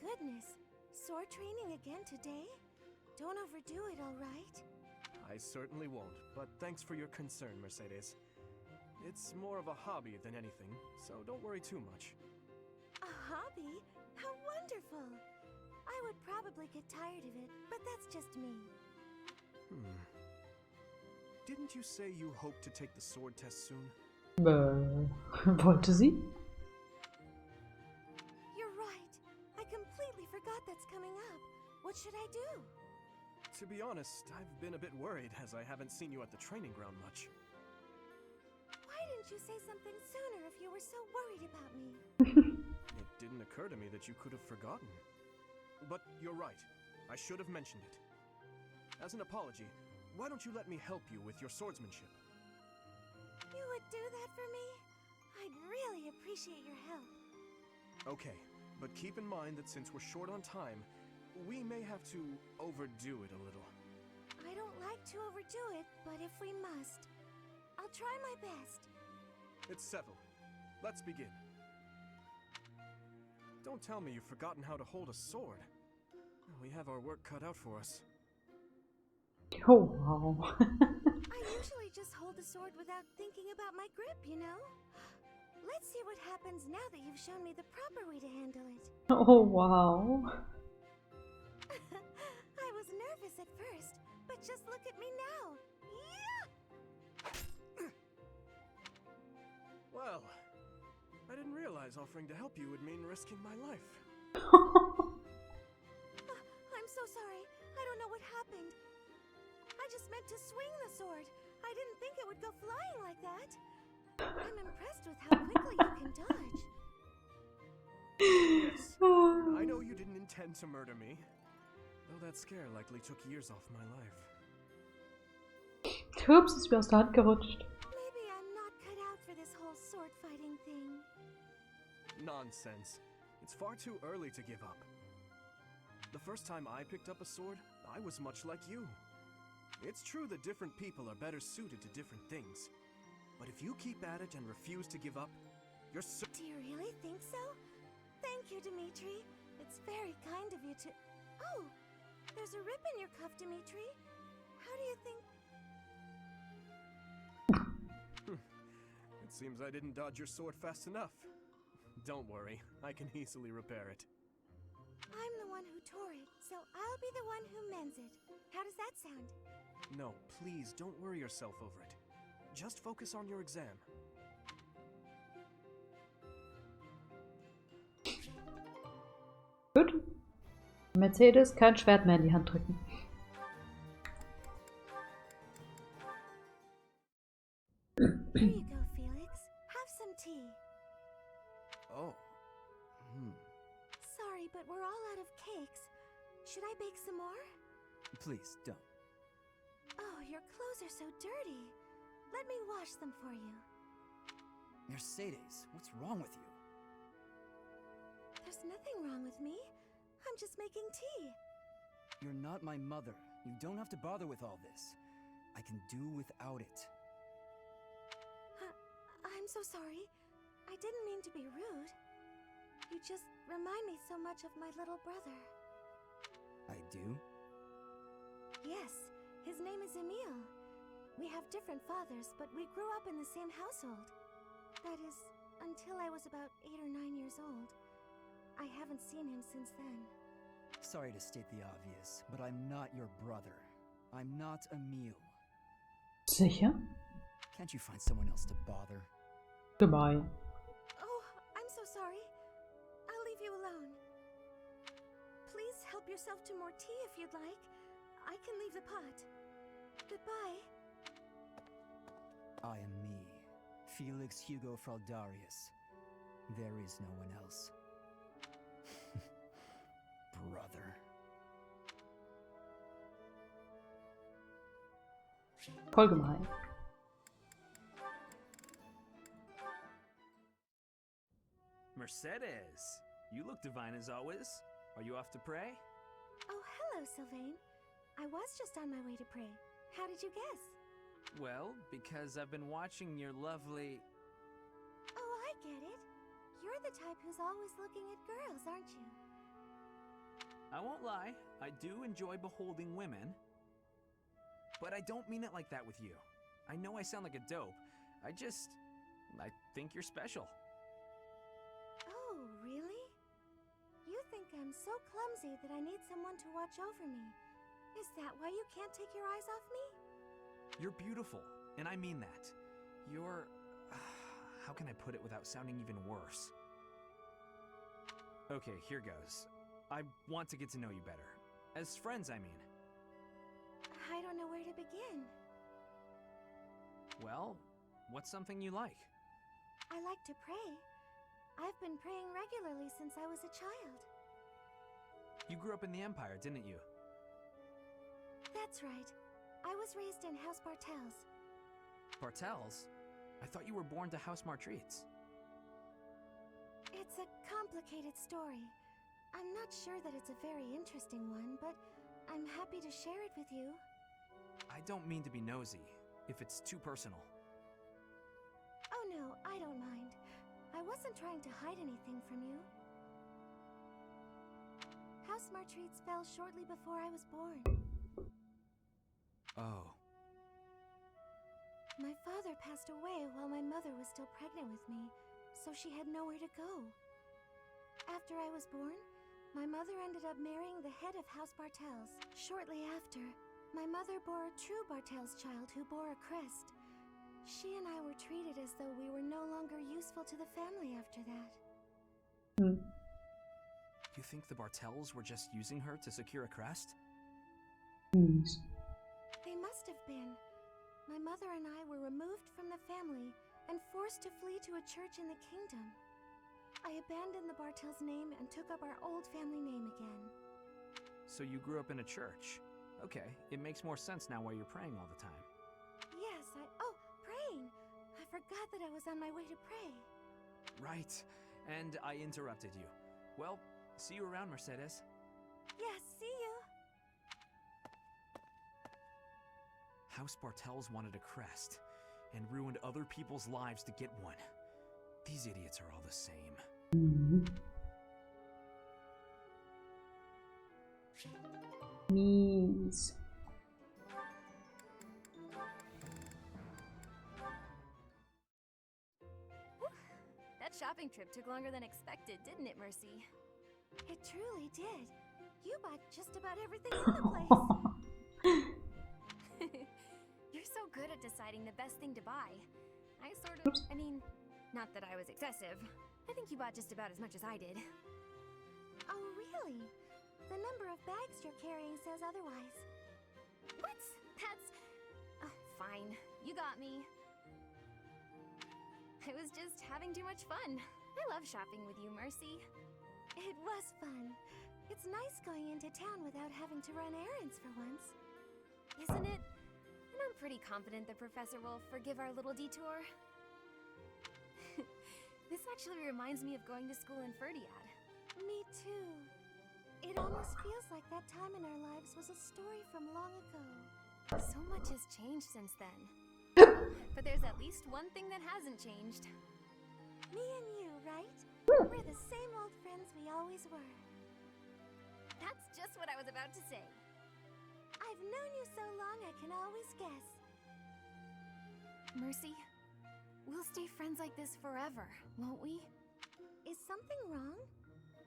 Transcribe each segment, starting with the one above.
goodness. Sword training again today? Don't overdo it, all right? I certainly won't, but thanks for your concern, Mercedes. It's more of a hobby than anything, so don't worry too much. A hobby? How wonderful! I would probably get tired of it, but that's just me. Didn't you say you hope to take the sword test soon? Wollte sie? You're right. I completely forgot that's coming up. What should I do? To be honest, I've been a bit worried as I haven't seen you at the training ground much. Why didn't you say something sooner if you were so worried about me? It didn't occur to me that you could have forgotten. But you're right. I should have mentioned it. As an apology, why don't you let me help you with your swordsmanship? You would do that for me? I'd really appreciate your help. Okay, but keep in mind that since we're short on time, we may have to overdo it a little. I don't like to overdo it, but if we must, I'll try my best. It's settled. Let's begin. Don't tell me you've forgotten how to hold a sword. We have our work cut out for us. Oh, wow. I usually just hold the sword without thinking about my grip, you know? Let's see what happens now that you've shown me the proper way to handle it. Oh, wow. I was nervous at first, but just look at me now. Yeah! Well, I didn't realize offering to help you would mean risking my life. I'm so sorry. I don't know what happened. I just meant to swing the sword. I didn't think it would go flying like that. I'm impressed with how quickly you can dodge. Yes, I know you didn't intend to murder me. Though that scare likely took years off my life. Ups, ist mir aus der Hand gerutscht. Maybe I'm not cut out for this whole sword fighting thing. Nonsense. It's far too early to give up. The first time I picked up a sword, I was much like you. It's true that different people are better suited to different things. But if you keep at it and refuse to give up, you're Do you really think so? Thank you, Dimitri. It's very kind of you to... Oh! There's a rip in your cuff, Dimitri. How do you think... It seems I didn't dodge your sword fast enough. Don't worry, I can easily repair it. I'm the one who tore it, so I'll be the one who mends it. How does that sound? No, please don't worry yourself over it. Just focus on your exam. Gut. Mercedes kein Schwert mehr in die Hand drücken. Here you go, Felix. Have some tea. Oh. Sorry, but we're all out of cakes. Should I bake some more? Please, don't. Oh, your clothes are so dirty. Let me wash them for you. Mercedes, what's wrong with you? There's nothing wrong with me. I'm just making tea. You're not my mother. You don't have to bother with all this. I can do without it. I'm so sorry. I didn't mean to be rude. You just remind me so much of my little brother. I do? Yes, his name is Emil. We have different fathers, but we grew up in the same household. That is, until I was about 8 or 9 years old. I haven't seen him since then. Sorry to state the obvious, but I'm not your brother. I'm not Emil. Sicher? Can't you find someone else to bother? Goodbye. Oh, I'm so sorry. I'll leave you alone. Please help yourself to more tea if you'd like. I can leave the pot. Goodbye. I am me, Felix Hugo Fraldarius. There is no one else. Brother. Voll gemein. Mercedes, you look divine as always. Are you off to pray? Oh, hello, Sylvain. I was just on my way to pray. How did you guess? Well, because I've been watching your lovely... Oh, I get it. You're the type who's always looking at girls, aren't you? I won't lie, I do enjoy beholding women. But I don't mean it like that with you. I know I sound like a dope. I think you're special. Oh, really? You think I'm so clumsy that I need someone to watch over me. Is that why you can't take your eyes off me? You're beautiful, and I mean that. You're... how can I put it without sounding even worse? Okay, here goes. I want to get to know you better. As friends, I mean. I don't know where to begin. Well, what's something you like? I like to pray. I've been praying regularly since I was a child. You grew up in the Empire, didn't you? That's right. I was raised in House Bartels. Bartels? I thought you were born to House Martreats. It's a complicated story. I'm not sure that it's a very interesting one, but I'm happy to share it with you. I don't mean to be nosy, if it's too personal. Oh no, I don't mind. I wasn't trying to hide anything from you. House Martreats fell shortly before I was born. Oh. My father passed away while my mother was still pregnant with me, so she had nowhere to go. After I was born, my mother ended up marrying the head of House Bartels. Shortly after, my mother bore a true Bartels child who bore a crest. She and I were treated as though we were no longer useful to the family after that. You think the Bartels were just using her to secure a crest? They must have been. My mother and I were removed from the family and forced to flee to a church in the kingdom. I abandoned the Bartels name and took up our old family name again. So you grew up in a church. Okay, it makes more sense now why you're praying all the time. Yes, praying! I forgot that I was on my way to pray. Right, and I interrupted you. Well, see you around, Mercedes. Yes, see you! House Bartels wanted a crest, and ruined other people's lives to get one. These idiots are all the same. Mies. That shopping trip took longer than expected, didn't it, Mercy? It truly did. You bought just about everything in the place. You're so good at deciding the best thing to buy. I mean, not that I was excessive. I think you bought just about as much as I did. Oh, really? The number of bags you're carrying says otherwise. What? That's... fine. You got me. I was just having too much fun. I love shopping with you, Mercy. It was fun. It's nice going into town without having to run errands for once. Isn't it? And I'm pretty confident the professor will forgive our little detour. This actually reminds me of going to school in Ferdiad. Me too. It almost feels like that time in our lives was a story from long ago. So much has changed since then. But there's at least one thing that hasn't changed. Me and you, right? We're the same old friends we always were. That's just what I was about to say. I've known you so long I can always guess. Mercy, we'll stay friends like this forever, won't we? Is something wrong?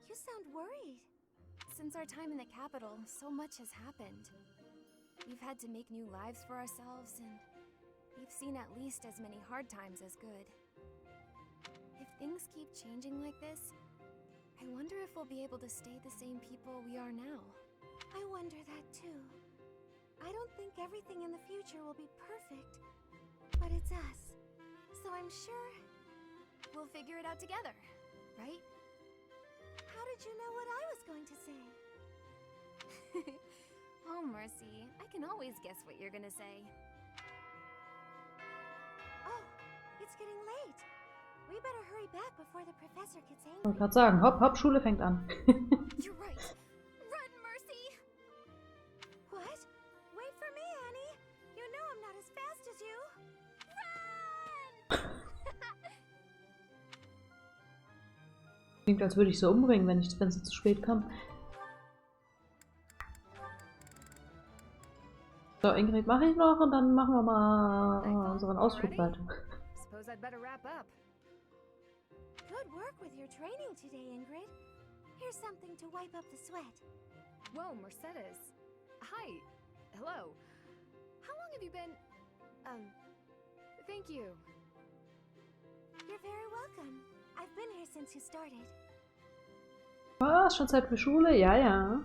You sound worried. Since our time in the capital, so much has happened. We've had to make new lives for ourselves, and we've seen at least as many hard times as good. If things keep changing like this, I wonder if we'll be able to stay the same people we are now. I wonder that too. I don't think everything in the future will be perfect, but it's us. So I'm sure we'll figure it out together, right? How did you know what I was going to say? Oh, Mercy, I can always guess what you're gonna say. Oh, it's getting late. We better hurry back before the professor gets Ich wollte angry. gerade sagen, hopp, hopp, Schule fängt an. You're right. Run, Mercy! What? Wait for me, Annie. You know I'm not as fast as you. Run! Klingt, als würde ich sie umbringen, wenn sie zu spät kommen. So, Ingrid mache ich noch und dann machen wir mal unseren Ausflug weiter. Suppose I'd better wrap up. Good work with your training today, Ingrid. Here's something to wipe up the sweat. Whoa, Mercedes. Hi. Hello. How long have you been... Thank you. You're very welcome. I've been here since you started. Was? Schon Zeit für Schule? Ja, ja.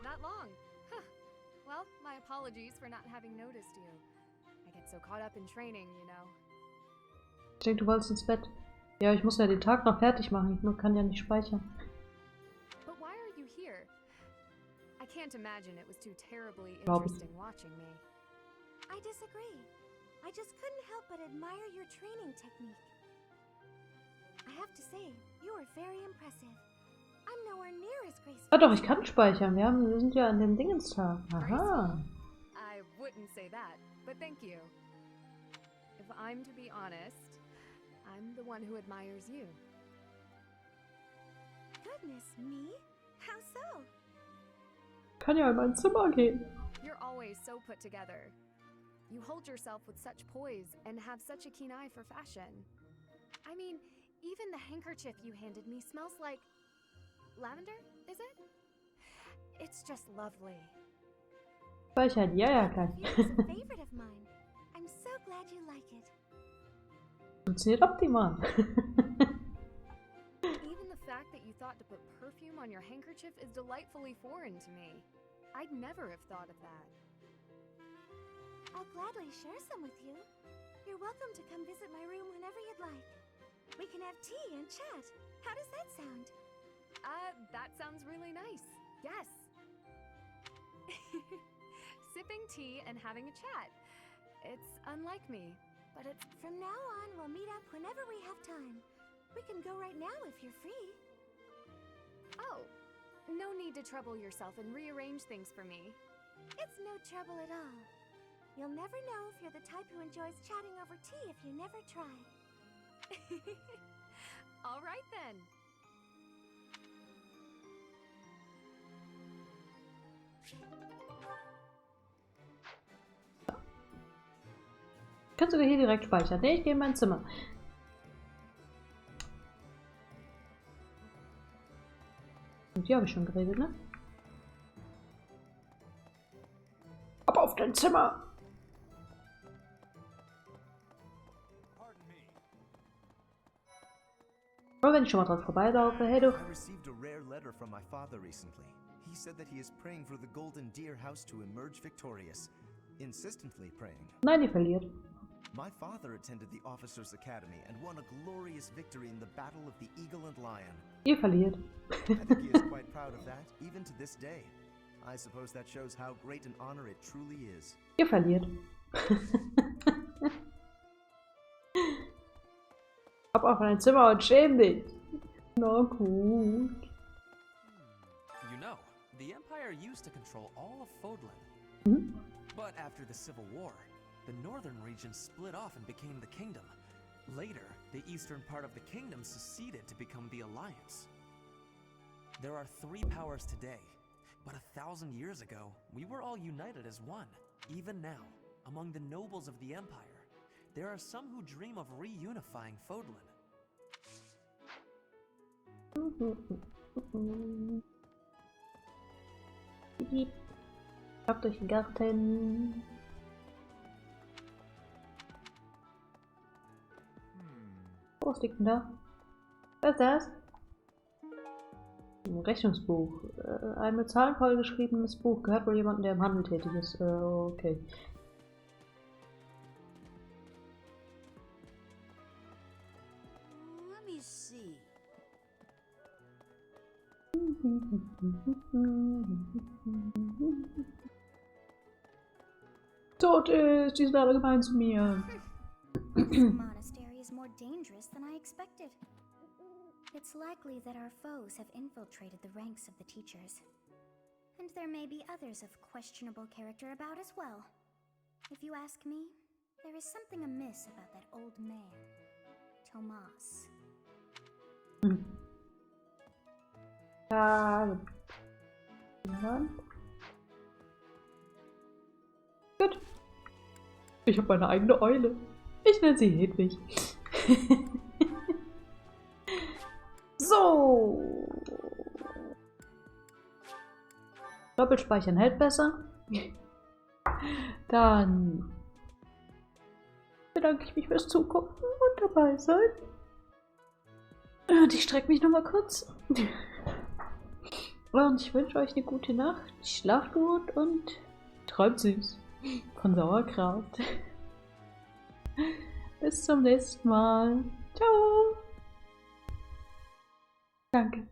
Not long. Huh. Well, my apologies for not having noticed you. I get so caught up in training, you know. Ich denke, du wolltest ins Bett. Ja, ich muss ja den Tag noch fertig machen. Ich kann ja nicht speichern. But why are you here? I can't imagine it was too terribly Glaub ich. interesting watching me. I disagree. I just couldn't help but admire your training technique. I have to say, you were very impressive. I'm nowhere near as graceful. Ah doch, ich kann speichern. Wir sind ja an dem Dingenstag. Aha. I wouldn't say that, but thank you. If I'm to be honest, I'm the one who admires you. Goodness me? How so? Kann ja in mein Zimmer gehen. You're always so put together. You hold yourself with such poise and have such a keen eye for fashion. I mean, even the handkerchief you handed me smells like... lavender, is it? It's just lovely. Speichern, ja, ja, klar. It's a favorite of mine. I'm so glad you like it. Funktioniert optimal. Even the fact that you thought to put perfume on your handkerchief is delightfully foreign to me. I'd never have thought of that. I'll gladly share some with you. You're welcome to come visit my room whenever you'd like. We can have tea and chat. How does that sound? That sounds really nice. Yes. Sipping tea and having a chat. It's unlike me, but it's... From now on, we'll meet up whenever we have time. We can go right now if you're free. Oh, no need to trouble yourself and rearrange things for me. It's no trouble at all. You'll never know if you're the type who enjoys chatting over tea if you never try. All right then. Kannst du hier direkt speichern? Nee, ich gehe in mein Zimmer. Und hier habe ich schon geredet, ne? Ab auf dein Zimmer! Aber wenn ich schon mal dran vorbeilaufe, hey du. I received a rare letter from my father recently. He said that he is praying for the Golden Deer House to emerge victorious. Insistently praying. Nein, die verliert. My father attended the Officers' Academy and won a glorious victory in the Battle of the Eagle and Lion. Ihr verliert. I think he is quite proud of that, even to this day. I suppose that shows how great an honor it truly is. Ihr verliert. Ab auf dein Zimmer und schäm dich. Na gut. You know, the Empire used to control all of Fodlan. Mhm. But after the Civil War, the northern region split off and became the Kingdom. Later, the eastern part of the Kingdom seceded to become the Alliance. There are 3 powers today, but 1,000 years ago, we were all united as one. Even now, among the nobles of the Empire, there are some who dream of reunifying Fodlan. Ab durch den Garten. Was liegt denn da? Was ist das? Ein Rechnungsbuch. Ein mit Zahlen vollgeschriebenes Buch. Gehört wohl jemandem, der im Handel tätig ist. Okay. Let me see. Tot ist, die sind alle gemein zu mir. This monastery is more dangerous than I expected. It's likely that our foes have infiltrated the ranks of the teachers. And there may be others of questionable character about as well. If you ask me, there is something amiss about that old man, Tomas. Ja. Ich habe meine eigene Eule. Ich nenne sie Hedwig. So. Doppelspeichern hält besser. Dann bedanke ich mich fürs Zugucken und dabei sein. Und ich strecke mich nochmal kurz. Und ich wünsche euch eine gute Nacht. Schlaft gut und träumt süß von Sauerkraut. Bis zum nächsten Mal. Ciao. Danke.